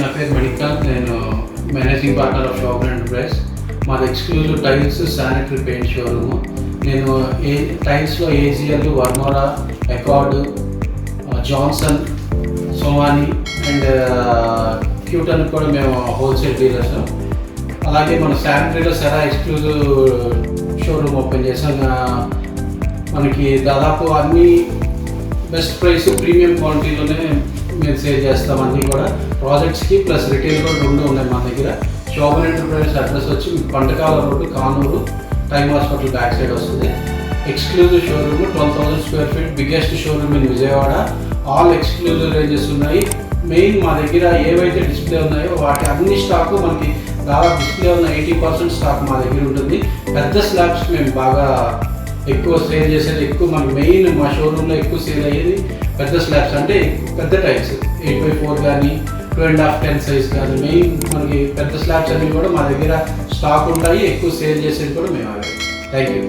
నా పేరు మణికాంత్. నేను managing partner of Shobhan enterprise. మాది exclusive tiles sanitary paint showroom. నేను టైల్స్లో AGL, Varmora, Accord, Johnson, Somany and Qutone కూడా మేము హోల్సేల్ డీలర్స్. అలాగే మన శానిటరీలో సెరా ఎక్స్క్లూజివ్ షోరూమ్ ఓపెన్ చేసాం. మనకి దాదాపు అన్ని బెస్ట్ ప్రైస్, ప్రీమియం క్వాలిటీలోనే మేము సేల్ చేస్తాం. అన్నీ కూడా ప్రాజెక్ట్స్కి ప్లస్ రిటైల్ కూడా రెండు ఉన్నాయి మన దగ్గర. షోభన్ ఎంటర్ప్రైజెస్ అడ్రస్ వచ్చి Pantakala road, Kanuru, time hospital back side వస్తుంది. Exclusive showroom, 12,000 square feet, biggest showroom in Vijayawada. All exclusive ranges ఉన్నాయి. మెయిన్ మా దగ్గర ఏవైతే డిస్ప్లే ఉన్నాయో వాటి అన్ని స్టాకు మనకి దాదాపు డిస్ప్లే ఉన్న 80% స్టాక్ మా దగ్గర ఉంటుంది. పెద్ద స్లాబ్స్ మేము బాగా ఎక్కువ సేల్ చేసేది, ఎక్కువ మనకి మెయిన్ మా షోరూంలో ఎక్కువ సేల్ అయ్యేది పెద్ద స్లాబ్స్, అంటే పెద్ద టైప్స్ 8x4 కానీ 2.5, 10 సైజ్ కానీ మెయిన్ మనకి పెద్ద స్లాబ్స్ అన్నీ కూడా మా దగ్గర స్టాక్ ఉంటాయి. ఎక్కువ సేల్ చేసేది కూడా మేము అవే. Thank you.